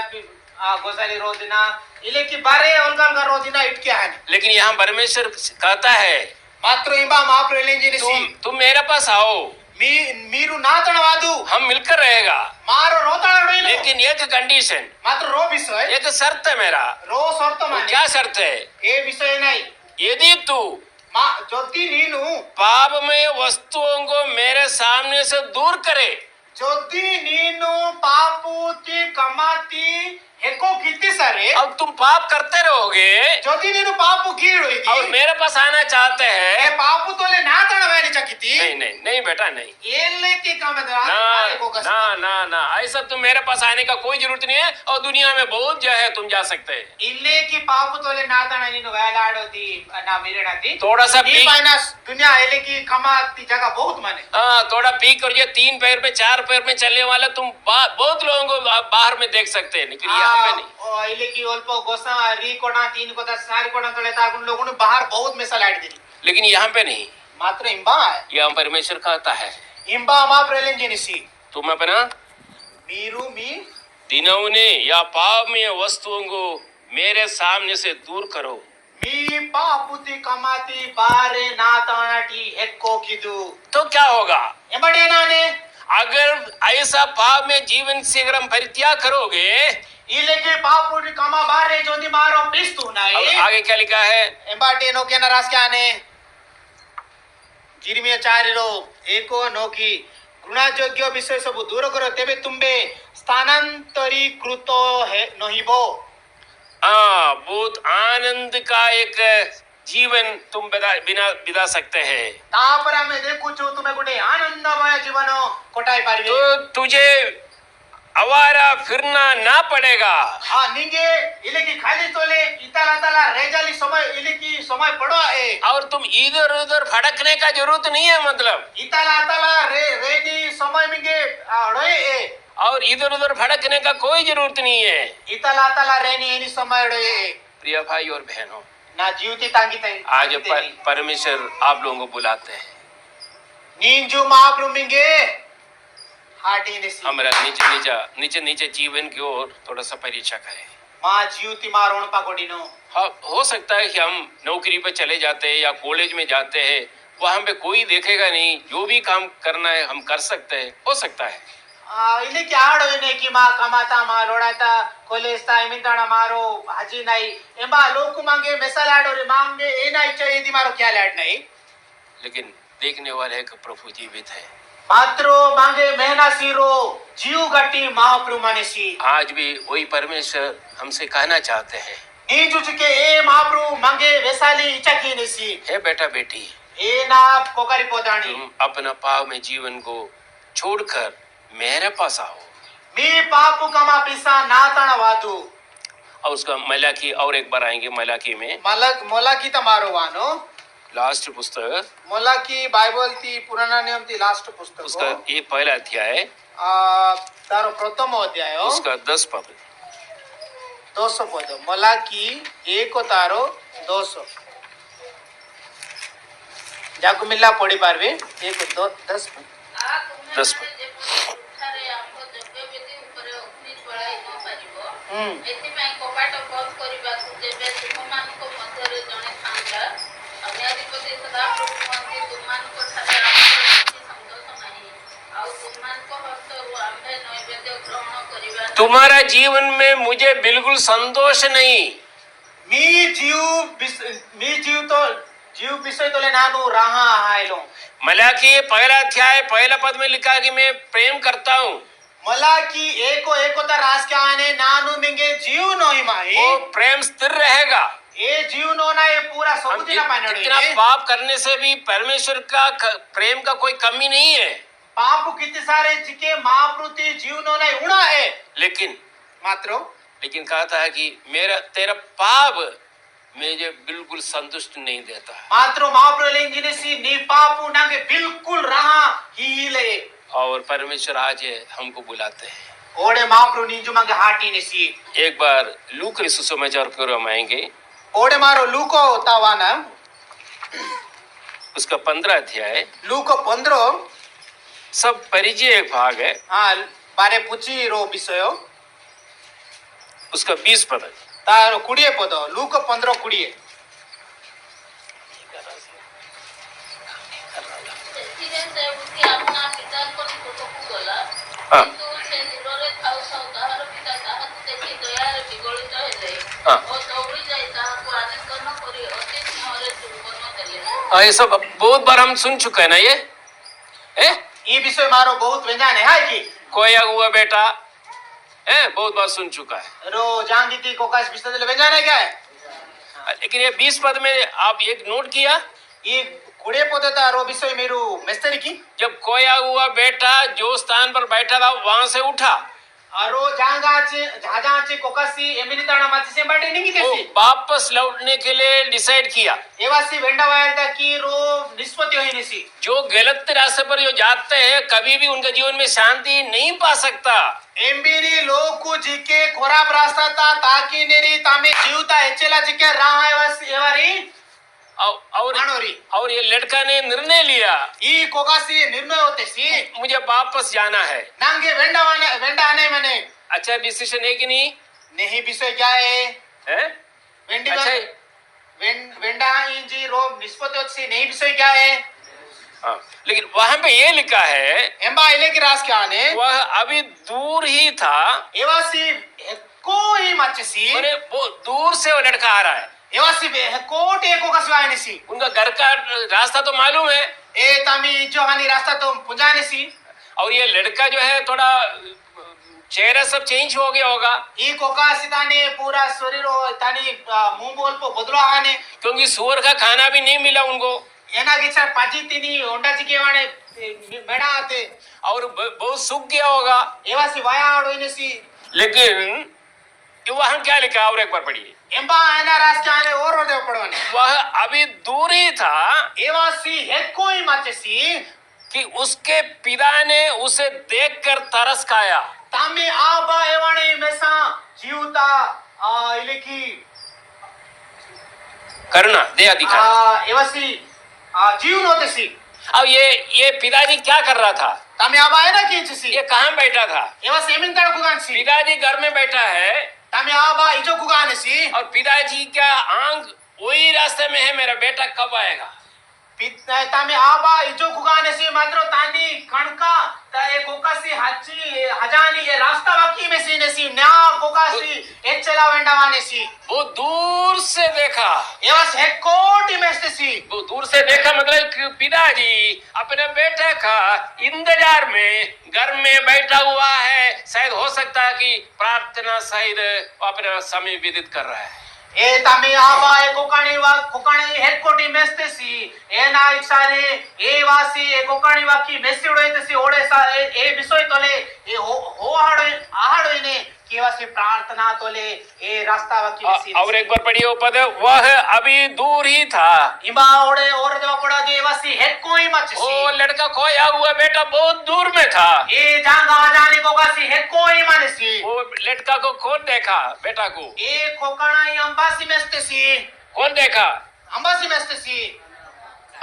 गोसाली रोजिना इले की बारे उनका रोजिना इटके है. लेकिन यहाँ परमेश्वर कहता है मात्र इंबा महाप्रभु तुम मेरे पास आओ, मीरू ना तणवादू हम मिलकर रहेगा. मारो रो तणवादू लेकिन एक कंडीशन, मात्र रो विषय एक शर्त है मेरा. रो शर्त माने क्या शर्त है? ए विषय नहीं यदि तू ज्योति नीनु पाप में वस्तुओं को मेरे सामने से दूर करे, ज्योति नीनु पापूती कमाती हेको कीती सारे अब तुम पाप करते रहोगे ज्योति नीनु पापू कीड़ और मेरे पास आना चाहते ए हैं. पापू तोले ना तणवाली चकिती नहीं नहीं नहीं बेटा नहीं. एले की काम ना ना ना ऐसा तुम मेरे पास आने का कोई जरूरत नहीं है. और दुनिया में बहुत जो है तुम जा सकते हैं. इल्ले की पापू तोले ना तणा नीनु वेलाडोती ना मिरेडाती थोड़ा सा पी, दुनिया एले की कमाती जगह बहुत माने हाँ थोड़ा पी कर ये 3 पैर में 4 पैर में चलने वाले तुम बहुत लोगों को बाहर में देख सकते हैं, लेकिन यहाँ पे नहीं. इले की अल्प गोसा री कोणा 3 कोदा 4 कोणा तळे तागुन लोगों ने बाहर बहुत मिसाल ऐड दी. लेकिन यहाँ पे नहीं. मात्र इंबा यहाँ परमेश्वर कहता है इंबा मा प्रेलन जिनिसी तुम अपना मीरू मी दिनौने या पाप में वस्तुओं को मेरे सामने से दूर करो. मी पापुती कमाती बारे ना तानाटी हेक्को किदू तो क्या होगा? एमडे नाने अगर ऐसा पाप में जीवन से अगर हम परित्याग करोगे, इले के पापुटी कमा बारे जोदी मारो पिस्तु नाई. अब आगे क्या लिखा है? एम्बाटे नो के नरास क्या ने जिरमिया 4 एको नोकी गुणायोग्य विषय सब दूर करो तेबे तुम्बे स्थानांतरीकृत है नहिबो. हाँ बहुत आनंद का एक जीवन तुम बिना बिता सकते हैं. तापर हमें देखो जो तुम्हें गुटे आनंदमय जीवन कोटाई पारिबे तो तुझे आवारा फिरना ना पड़ेगा. हाँ निंगे इले की खाली तोले इताला ताला रेजाली समय इले की समय पड़ो है और तुम इधर उधर भड़कने का जरूरत नहीं है. मतलब इताला ताला रेनी समय मिंगे रोए है और इधर उधर भड़कने का कोई जरूरत नहीं है. इताला ताला रेनी एनी समय रोए. प्रिय भाई और बहनों, ना जीवती तांगी ताई आज परमेश्वर आप लोगों को बुलाते हैं. नींजू महाप्रभु मिंगे हाटी ने सी हमारा नीचे नीचे जीवन की ओर थोड़ा सा परीक्षा करें. माँ जीवती मारोण पाकोडिनो हाँ हो सकता है कि हम नौकरी पे चले जाते हैं या कॉलेज में जाते हैं, वहां पे कोई देखेगा नहीं. जो भी काम करना है हम कर सकते हैं. हो सकता है इले की आड़ होने की माँ कमाता माँ लोड़ाता कोलेस्ता इमिंताना मारो हाजी नहीं एम्बा लोग मांगे मिसाल आड़ और मांगे ए ना इच्छा यदि मारो क्या लाड नहीं. लेकिन देखने वाले कि प्रभु जीवित है. मात्रो मांगे मेहना सीरो जीव गटी महाप्रभु माने सी. आज भी वही परमेश्वर हमसे कहना चाहते हैं. नीजू चुके ए महाप्रभु मांगे वैसाली इच्छा की ने सी. हे बेटा बेटी, ए ना कोकारी पोदानी तुम अपना पाप में जीवन को छोड़कर मेरे पास आओ. मी पापु कमा पिसा ना तण वातु. और उसका मलाकी और एक बार आएंगे. मलाकी में मोलाकी तमारो वानो लास्ट पुस्तक, मोलाकी बाइबल ती पुराना नियम ती लास्ट पुस्तक उसका ये पहला अध्याय तारो प्रथम अध्याय उसका 10 पद 200 पद मोलाकी 1 तारो 200 जाकु मिला पढ़ी पारबे 1 2 10 10 ଏଥିପାଇଁ କବାଟ ବନ୍ଦ କରିବାକୁ ଯେବେ ତୁମମାନଙ୍କ ମଧ୍ୟରେ ଜଣେ ଥାନ୍ତା, ଅନ୍ୟାଧିପତି ସଦାପ୍ରଭୁ କୁହନ୍ତି, ତୁମମାନଙ୍କଠାରେ ଆମର କିଛି ସନ୍ତୋଷ ନାହିଁ, ଆଉ ତୁମମାନଙ୍କ ହସ୍ତରୁ ଆମ୍ଭେ ନୈବେଦ୍ୟ ଗ୍ରହଣ କରିବା ନାହିଁ। तुम्हारा जीवन में मुझे बिल्कुल संतोष नहीं. मी जीव तो जीव विषय तोले नानु रहा आयलो मलाकी पहला अध्याय पहला पद में लिखा है कि मैं प्रेम करता हूँ। मला की एको तर रास क्या आने नानु मिंगे जीव नोई माही वो प्रेम स्थिर रहेगा। ये जीव नो ना ये पूरा हम सबुदिना पानी जितना पाप करने से भी परमेश्वर का प्रेम का कोई कमी नहीं है, पाप कितने सारे जिके महाप्रति जीव नो ना उड़ा है लेकिन मात्रो कहता है कि मेरा तेरा पाप मुझे बिल्कुल संतुष्ट नहीं देता। मात्रो महाप्रभु लेंगे सी नी पापू नागे बिल्कुल रहा ही ले और परमेश्वर आज हमको बुलाते हैं। ओडे महाप्रभु नीजु मांगे हाटी ने सी एक बार लूक सुसमाचार को हम आएंगे, ओडे मारो लूको तावाना उसका 15 अध्याय, लूको 15 सब परिचय भाग है। हाँ बारे पुची रो विषयो उसका 20 पद है। तारो कुड़िए पद लूको 15 कुड़िए ସେଥିରେ ସେ ଉଠି ଆପଣା ପିତାଙ୍କ ନିକଟକୁ ଗଲା। ହଁ। କିନ୍ତୁ ସେ ଦୂରରେ ଥାଉ ଥାଉ ତାହାର ପିତା ତାହାକୁ ଦେଖି ଦୟାରେ ବିଗଳିତ ହେଲେ ହଁ। ଓ ଦୌଡ଼ି ଯାଇ ତାହାକୁ ଆଲିଙ୍ଗନ କରି ଅତି ସ୍ନେହରେ ଚୁମ୍ବନ ଦେଲେ। ये सब बहुत बार हम सुन चुके हैं ना। ये ये विषय मारो बहुत व्यंजन है कि खोया हुआ बेटा बहुत बार सुन चुका है। रो जांगी थी कोकास विषय दे व्यंजन है क्या है लेकिन ये 20 पद में आप एक नोट किया, ये कुड़े पद था रो विषय मेरू मेस्तरी की जब खोया हुआ बेटा जो स्थान पर बैठा था वहां से उठा, अरो जांगाचे झाजाचे कोकासी एमिनिताना माची से बैठे नहीं वो किसी वापस लौटने के लिए डिसाइड किया। एवासी वेंडा वायल था कि रो निष्पत्ति होई निसी जो गलत रास्ते पर जो जाते हैं कभी भी उनके जीवन में शांति नहीं पा सकता। एम्बीरी लोकु जिके खराब रास्ता था ताकि नेरी तामे जीवता एचेला जिके राह एवासी एवारी और ये लड़का ने निर्णय लिया, ई कोकासी निर्णय होते सी मुझे वापस जाना है। नांगे वेंडा आने मने अच्छा डिसीजन है कि नहीं? नहीं विषय क्या है है? वेंडी अच्छा वेंडा इंजी रो निष्पत्ति होती नहीं विषय क्या है हाँ, लेकिन वहां पे ये लिखा है एम्बा इले की रास क्या आने वह अभी दूर ही था। एवासी कोई मचसी मैंने वो दूर से वो लड़का आ रहा है, एवासी कोट एको का सिवाय निसी उनका घर का रास्ता तो मालूम है ए तामी जो हानि रास्ता तो पुजाने सी और ये लड़का जो है थोड़ा चेहरा सब चेंज हो गया होगा ई कोका सिताने पूरा शरीर तानी मुंह बोल को बदलो आने क्योंकि सुअर का खाना भी नहीं मिला उनको एना गिचा पाजी तिनी ओंडा चिके वाने मेड़ा आते और बहुत सूख गया होगा। एवासी वाया आड़ोइने सी लेकिन वहां क्या लिखा और एक बार पढ़िए। एम्बा एना रास के आने और देव पड़वाने वह अभी दूर ही था एवासी है कोई मचसी कि उसके पिता ने उसे देखकर तरस खाया। तामे आबा एवाने मेसा जीवता इलेकी करना दे अधिकार एवासी जीवन होते सी अब ये पिताजी क्या कर रहा था? तामे आबा है ना की चसी ये कहाँ बैठा था? एवासी एमिन तड़ कुगान सी पिताजी घर में बैठा है तामे आबा इजो कुगान सी और पिताजी का आंख वही रास्ते में है, मेरा बेटा कब आएगा? तामे आबा इजो कुगान सी मात्रो तानी कणका ता ए कोकासी हाची हजानी ए रास्ता वाकी में सी नेसी न्या कोकासी एचला वेंडावाने सी वो दूर से देखा, एवस है कोटी में सी वो दूर से देखा मतलब कि पिताजी अपने बेटे का इंतजार में घर में बैठा हुआ है। शायद हो सकता है कि प्रार्थना शायद अपना समय व्यतीत कर रहा है। ए तामे आबा ए कोकाणी हेड कोटी मेस्ते सी ए ना इसारे ए वासी ए कोकाणी वाकी मेसी उड़े सी ओड़े सा ए विषय तोले ए हो आहाड़ोइने केवासी प्रार्थना तोले ए रास्ता वाकी मेसी और एक बार पढ़िए वो पद, वह अभी दूर ही था। इमा ओड़े और देवा पड़ा देवासी हेड कोई मचसी वो लड़का खोया हुआ बेटा बहुत दूर में था। ए जांगा जाने कोकासी हेड कोई मानसी वो लड़का को कौन देखा? बेटा को ए कोकाणाई अंबासी मेस्ते सी कौन देखा? अंबासी मेस्ते सी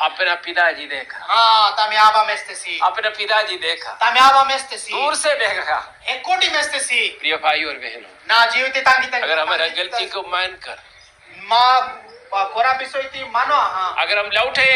अपना पिताजी देखा। हाँ तामे आबा मेस्ते सी अपना पिताजी देखा, तामे आबा मेस्ते सी दूर से देखा। एक कोटी मेस्ते सी प्रिय भाई और बहनों, ना जीवित तांगी तांगी अगर हमारा गलती को मानकर माँ कोरा बिसोईती मानो हाँ अगर हम लौटे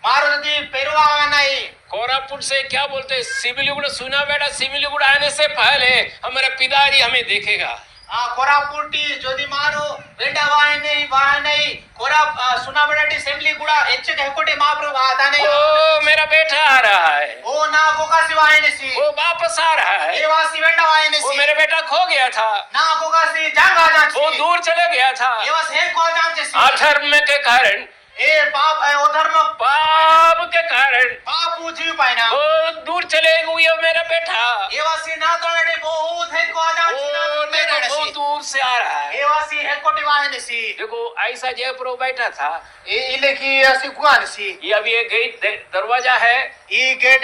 मारुति पेरुआ नहीं कोरापुट से क्या बोलते हैं सिविलिगुड़ सुना बेटा, सिविलिगुड़ आने से पहले हमारा पिताजी हमें देखेगा। कोरापुटी जोदी मारो वेंडा वाहने कोरा सुनाबड़ाटी असेंबली गुड़ा एच्चे हेकोटे महाप्रभु आदाने ओ मेरा बेटा आ रहा है, ओ ना गोकासी वाहने सी वो वापस आ रहा है। ए वासी वेंडा वाहने वो सी मेरा बेटा खो गया था, ना गोकासी जांगा जांची वो दूर चले गया था। ए वास हे को जांचे सी अधर्म के कारण, ए पाप ए अधर्म पाप के कारण पापू जीव पाइना वो दूर चले गए मेरा बेटा। ए वासी ना तोड़े बहुत हे को जांची ना वो मेरा मेरे बहुत सी दूर से आ रहा है। ए वासी हेकोटे वाहने सी देखो ऐसा जयप्रभु बैठा था, ए इले की ऐसी कुआन सी ये अब ये गेट दरवाजा है, ई गेट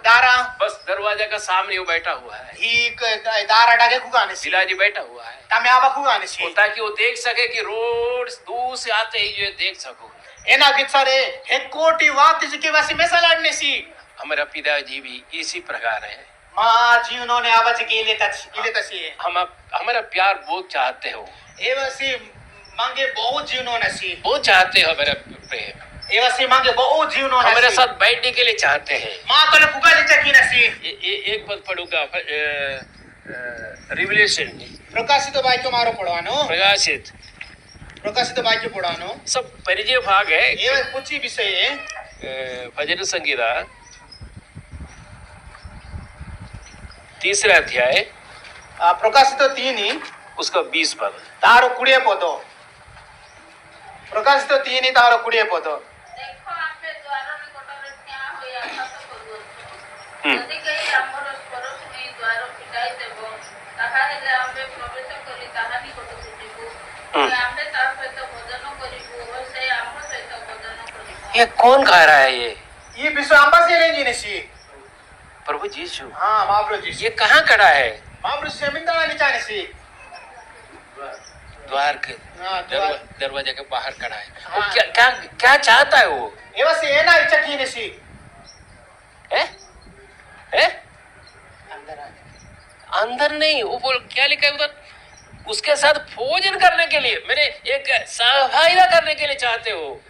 दारा बस दरवाजा का सामने वो बैठा हुआ है। ई दारा डाके कुआन सी शिलाजी बैठा हुआ है, तमे आबा कुआन सी वो ताकि वो देख सके कि रोड दूर से आते ही ये देख सको। एना गिच्छारे हेकोटी वात के वासी मेसलाडने सी हमारा पिताजी भी इसी प्रकार है। मां जीवनों ने आवाज के लिए तसी हम हमारा प्यार बहुत चाहते हो, ए वासी मांगे बहुत जीवनों ने सी बहुत चाहते हो हमारा प्रेम, ए वासी मांगे बहुत जीवनों ने हमारे साथ बैठने के लिए चाहते हैं। मां तो ने पुकार चकी न सी एक पद पढ़ूंगा, रिवलेशन प्रकाशित वाक्य मारो पढ़वानो प्रकाशित वाक्य पढ़वानो सब परिचय भाग है। ए कुछ विषय है भजन संगीता 3रा अध्याय प्रकाशित 3 उसका 20 पद। तारो कुड़िए पदो प्रकाशित 3 तारो कुड़िए पदो देखो आम्भे द्वार निकटरे ठिया होई आकाश करूअछु हम्म। यदि केहि आम्भर स्वर शुणी द्वार फिटाई देबो ताहा हेले आम्भे प्रवेश करी ताहा निकटकु जिबु आम्भे तार सहित भोजन करिबु ओ से आम्भ सहित भोजन करिबु। ये कौन गा रहा है? ये विश्व आंबा से रेंजी ने सी प्रभु यीशु। हां महाप्रभु जी ये कहाँ खड़ा है? महाप्रभु जमींदार नीचा ने सी द्वार के हां दरवाजे के बाहर खड़ा है। वो हाँ। क्या क्या क्या चाहता है वो? ए वसी एना इच्छा की ने सी है? है? अंदर अंदर नहीं, वो बोल क्या लिखा है उधर? उसके साथ भोजन करने के लिए, मैंने एक सहभागिता करने के लिए चाहते हो।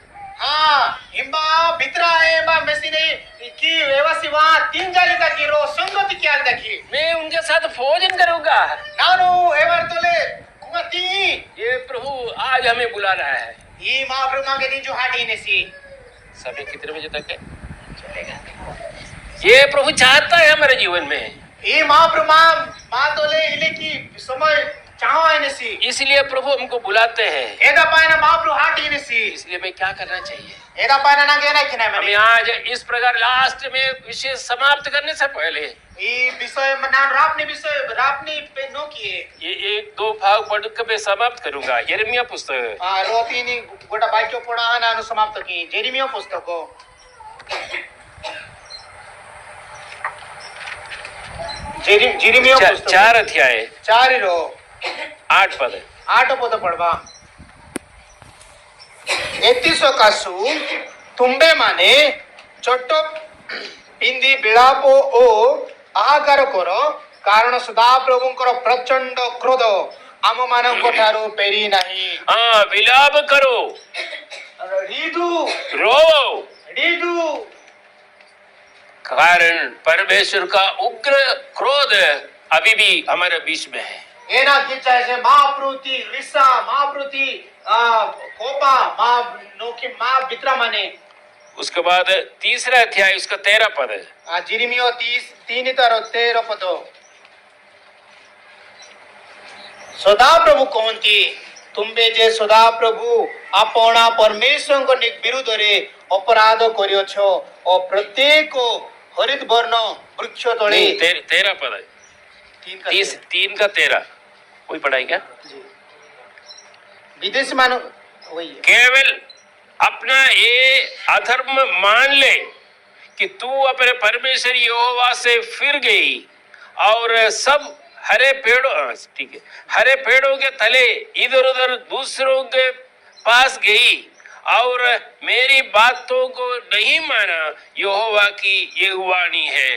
हां हिंबा भितरा है बा मेसी नहीं की व्यवस्थित वहां 3 जाली का की रो संगति क्या देखी मैं उनके साथ भोजन करूंगा। नानु एवर तोले कुगती ये प्रभु आज हमें बुला रहा है। ई महाप्रभु मांगे दी जो हाटी ने सी समय कितने बजे तक है? चलेगा। ये प्रभु चाहता है हमारे जीवन में। ई महाप्रभु मां तोले इले की समय चाहो है ने सी इसलिए प्रभु हमको बुलाते हैं। एदा पायना महाप्रभु हाटी ने सी इसलिए मैं क्या करना चाहिए? एदा पायना ना गेना कि ना हमें मैंने आज इस प्रकार लास्ट में विषय समाप्त करने से पहले ई विषय में नाम रापनी पे नो किए ये 1-2 भाग पढ़ के मैं समाप्त करूंगा। यिर्मयाह पुस्तक आ रोतीनी गोटा वाक्य पढ़ा ना अनु समाप्त की जेरिमिया पुस्तको जेरिमिया पुस्तक 4 अध्याय 4 रो 8 पद 8 पद पढ़वा एतिसो कासु तुम्बे माने छोट पिंदी बिलाप ओ आहाकार करो कारण सदा प्रभुंकर प्रचंड क्रोध आम मानक ठारू पेरी नहीं। हाँ, विलाप करो, रीदू रो, कारण परमेश्वर का उग्र क्रोध अभी भी हमारे बीच में है। ಏನ ಕಿಚ್ಚಾಯಿಸೆ ಮಹಾಪ್ರೂತಿ ರಿಸಾ ಮಹಾಪ್ರೂತಿ ಕೋಪ ಮಾ ನೋಕಿ ಮಾ ಬಿತ್ರ ಮನೆ उसके बाद 3रा अध्याय उसका 13 पद है। जिरिमियो 3:13 पद सदा प्रभु कहती तुम्बे जे सदा प्रभु आपणा परमेश्वर विरुद्ध रे अपराध करियोछ और प्रत्येक हरित वर्ण वृक्ष तले 13 पद है। 3 का 13 वही पढ़ाई क्या? विदेशी मानो वही केवल अपना ये अधर्म मान ले कि तू अपने परमेश्वर यहोवा से फिर गई और सब हरे पेड़ों, ठीक है, हरे पेड़ों के तले इधर उधर दूसरों के पास गई और मेरी बातों को नहीं माना। यहोवा की ये वाणी है।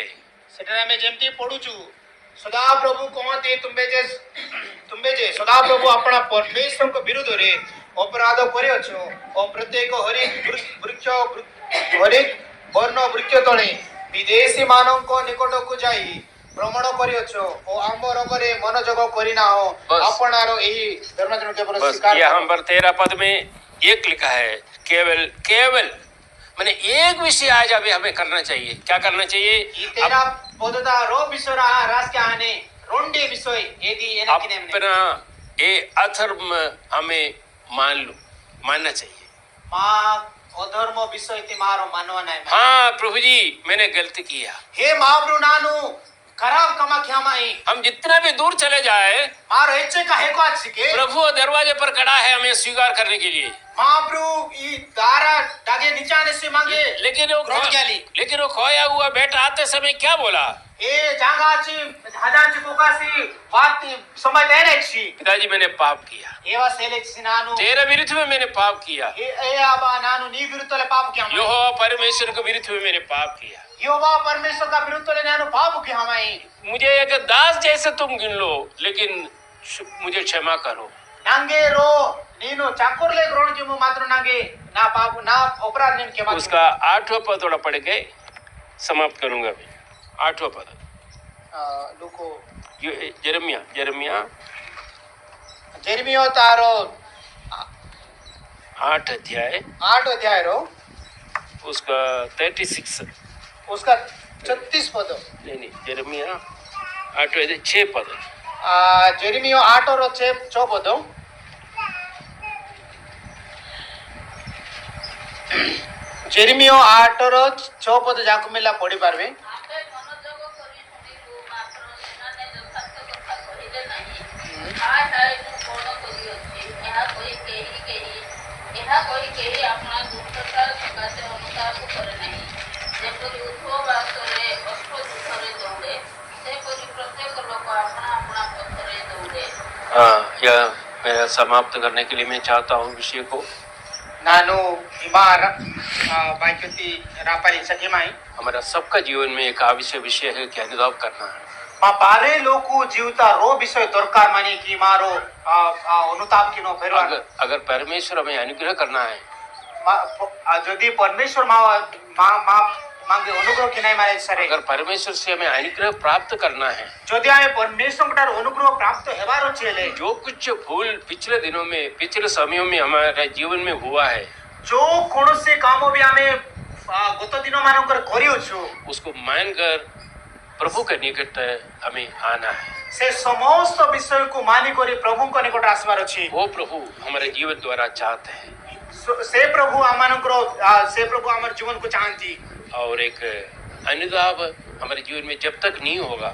सेटा में जेमती पढ़ू छु सदा प्रभु कहते तुम्बे जे सदा प्रभु अपना परमेश्वर को विरुद्ध रे अपराध करे छो और प्रत्येक हरित वृक्ष हरित वर्ण वृक्ष तले विदेशी मानव को निकट को जाई ଭ୍ରମଣ କରିଅଛ ଓ ଆମ ରୋଗରେ ମନୋଯୋଗ କରିନାହ बस। ଆପଣାର ଏହି ଧର୍ମାଚରଣ କେବଳ बस ସ୍ୱୀକାର यहाँ କର। पर 13 पद में एक लिखा है, केवल केवल मैंने एक विषय आज अभी हमें करना चाहिए। क्या करना चाहिए? ಈ ತೇರಾ ಪದದ ರೋ ವಿಶ್ವರ ರಾಸ್ಕೆ ಆನೆ ರೋಂಡೆ ವಿಷಯ ಏದಿ ಏನಕ್ಕೆ अपना ये अधर्म हमें मानना चाहिए। ಮಾ ಅಧರ್ಮ ವಿಷಯ ಇತಿ ಮಾರೋ ಮಾನವ ನಾಯ हाँ प्रभु जी, मैंने गलती किया। ಹೇ ಮಾಬ್ರು ನಾನು ಖರಾಬ್ ಕಮ ಖ್ಯಾಮಾಯಿ हम जितना भी दूर चले जाए, ಮಾರೋ ಹೆಚ್ಚೆ का ಹೇಕೋ ಆಚಿಕೆ प्रभु दरवाजे पर खड़ा है हमें स्वीकार करने के लिए। महाप्रभु ई दारा डागे निचाने से मांगे लेकिन वो ग्रहण केली लेकिन वो खोया हुआ बेटा आते समय क्या बोला? ए जागाची हजांची कोकासी बात समय देने छी पिताजी, मैंने पाप किया, एवा सेलेक्सी नानु तेरे विरुद्ध में मैंने पाप किया, ए आबा नानु नी विरुद्धले पाप किया यहोवा परमेश्वर के विरुद्ध में मैंने पाप किया। यहोवा परमेश्वर का विरुद्धले नानु पाप किया हमाई मुझे एक दास जैसे तुम गिन लो, लेकिन मुझे क्षमा करो। ನಂಗೆ ರೋ ನೀನು ಚಾಕೋರ್ಲೆ ಗ್ರಹಣ ಕಿಮು ಮಾತ್ರ ನಂಗೆ ನಾ ಪಾಪ ನಾ अपराध निन के उसका 8वां पद थोड़ा पढ़ के समाप्त करूंगा मैं। 8वां पद लुको यिर्मयाह जेरमियो तारो 8 अध्याय 8 अध्याय रो उसका 36 उसका 36 पद नहीं यिर्मयाह 8 अध्याय 6 पद जेरमियो 8 रो 6 पद जेरमियो 8 रो 6 पद जाको मिला पढ़ी पारबे ଆପେ ମନୋଯୋଗ କରି ଶୁଣିବୁ ମାତ୍ର ସେମାନେ ଯଥାର୍ଥ କଥା କହିଲେ ନାହିଁ। ହାୟ ହାୟ ମୁଁ କଣ କରିଅଛି, ଏହା କହି କେହି ଆପଣା ଦୁଷ୍ଟତା ସକାଶେ ଅନୁତାପ କରେ ନାହିଁ। ଯେପରି ଉଦ୍ଭବ ବାସରେ ଅଶ୍ଵ ଯୁଦ୍ଧରେ ଦୌଡ଼େ, ସେପରି ପ୍ରତ୍ୟେକ ଲୋକ ଆପଣା ଆପଣା ପଥରେ ଦୌଡ଼େ। हाँ, यह मेरा समाप्त करने के लिए मैं चाहता हूँ विषय को। ನಾನು ಇಮಾರ ಬಾಕ್ಯತಿ ರಾಪಾರಿ ಸಕಿಮಾಯಿ हमारा सबका जीवन में एक आवश्यक विषय है कि अनुताप करना है। మా పారే లోకు జీవిత రో విషయ దొరకార్ మాని కి మాरो অনুতাপ কিনো ফেরवा अगर परमेश्वर हमें अनुग्रह करना है, যদি পরমেশ্বর মা মা मांगे अनुग्रह की नहीं मारे सरे अगर परमेश्वर से हमें अनुग्रह प्राप्त करना है, যদি আমি পরমেশ্বর ठार अनुग्रह प्राप्त हेबार छेले जो कुछ भूल पिछले दिनों में पिछले समयों में हमारे जीवन में हुआ है, जो कोनोसी काम भी आमे गत दिन मानकर करियोछु उसको मानकर प्रभु के निकट हमें आना है। से समस्त विषय को मानी करी प्रभु को निकट आसबार अछि। वो प्रभु हमारे जीवन द्वारा चाहते हैं से प्रभु आमानकर से प्रभु हमारे जीवन को चाहती और एक अनुताप हमारे जीवन में जब तक नहीं होगा,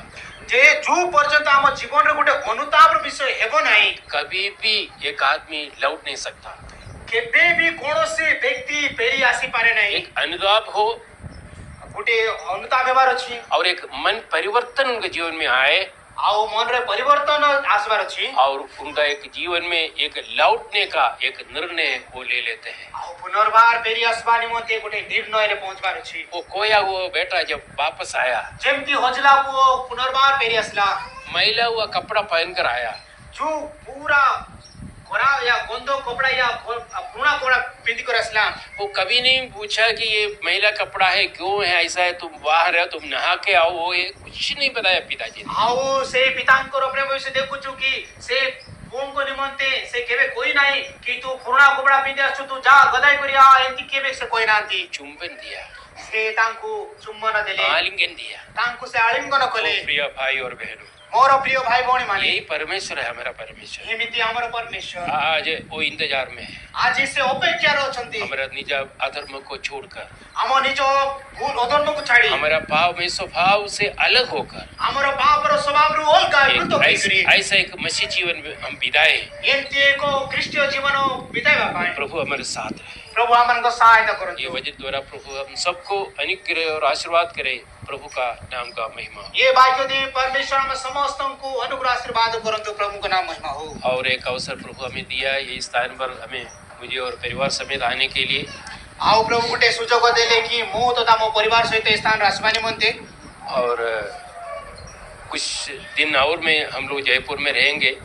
जे जो पर्यंत आम जीवन रे गोटे अनुताप विषय हेबो नाही कभी भी एक आदमी लौट नहीं सकता। केबे भी कोनोसी व्यक्ति पेरी आसी पारे नाही। एक अनुताप हो गोटे अनुताप हेबार अछि और एक मन परिवर्तन उनके जीवन में आए आउ मन रे परिवर्तन आसबार अछि और उनका एक जीवन में एक लौटने का एक निर्णय वो ले लेते हैं। आउ पुनर्बार पेरी आसबा निमंते गोटे निर्णय रे पहुंचबार अछि। वो खोया हुआ बेटा जब वापस आया, जेमती हजला को पुनर्बार पेरी आसला मैला हुआ कपड़ा पहनकर आया, जो पूरा कोरा या गोंदो कपड़ा या पूरा कोरा पिंदी कर आसला वो कभी नहीं पूछा कि ये मैला कपड़ा है क्यों है ऐसा है, तुम बाहर है तुम नहा के आओ, वो ये कुछ नहीं बताया पिताजी ने। आउ से पितांकर प्रेम विषय देखुछु कि से पुओं को निमंते से केबे कोई नाही कि तू पुराना कपड़ा पिंदी आछु तू जा गदाई करिया एंती केबे से कोई नांती चुंबन दिया, से तांकु चुम्बन देले आलिंगन दिया। तांकु से आलिंगन कले तो प्रिय भाई और बहनों, मोर प्रिय भाई भौणी माने यही परमेश्वर है हमारा परमेश्वर। हेमिति हमर परमेश्वर आज वो इंतजार में है आज से अपेक्षा रहछंती हमारा निज अधर्म को छोड़कर, हम निज भूल अधर्म को छाड़ी हमारा भाव में स्वभाव से अलग होकर हमर पापर स्वभाव रु अलगा वृद्ध होइकरी ऐसा एक मसीह जीवन में हम बिताए। एंती एको ख्रिस्टीय जीवन बिताइबा पाए प्रभु हमारे साथ है। प्रभु हमनको सहायता ये करନ୍ତୁ। वचन द्वारा प्रभु हम सबको अनुग्रह और आशीर्वाद करे। प्रभु का नाम का महिमा हो। ये वाक्य दे परमेश्वर हम समस्तଙ୍କୁ अनुग्रह आशीर्वाद करନ୍ତୁ। प्रभु का नाम महिमा हो। और एक अवसर प्रभु हमें दिया है ये स्थान पर हमें मुझे और परिवार समेत आने के लिए। आउ प्रभु गोटे सुजोग देले कि मु तथा मो परिवार सहित स्थान राजवा निमंते और कुछ दिन और में हम लोग जयपुर में रहेंगे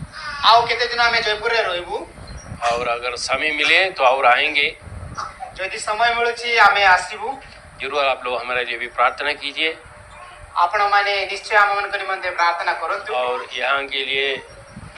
आउ केते दिन हमें जयपुर रे रहबू और अगर समय मिले तो और आएंगे। यदि समय मिलुची हमें आसीबू। जरूर आप लोग हमारे लिए भी प्रार्थना कीजिए। आपण माने निश्चय आम मन निमंते प्रार्थना करंतु और यहाँ के लिए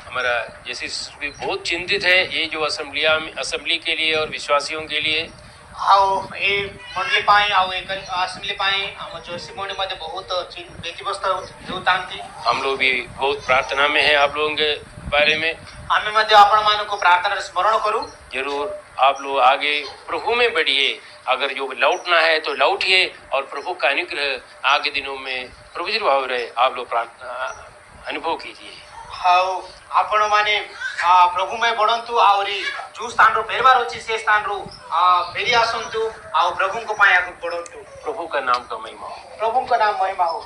हमारा जैसे भी बहुत चिंतित है, ये जो असेंबली के लिए और विश्वासियों के लिए। आओ ए मंडली पाई आओ एक असेंबली पाई हम जो सिमोनी मध्ये बहुत व्यतिव्यस्त होतांती। हम लोग भी बहुत प्रार्थना में है आप लोगों के बारे में। आम्ही मध्ये आपण मानको प्रार्थना स्मरण करू। जरूर आप लोग आगे प्रभु में बढ़िए। अगर जो लौटना है तो लौटिए और प्रभु का अनुग्रह आगे दिनों में प्रभु जी भाव रहे आप लोग प्रार्थना अनुभव कीजिए। हाउ आपण माने प्रभु में बढ़ंतु आउरी जो स्थान रो फेरबार अछि से स्थान रो फेरी आसंतु आ प्रभु को पाया बढ़ंतु। प्रभु का नाम का महिमा हो। प्रभु का नाम महिमा हो।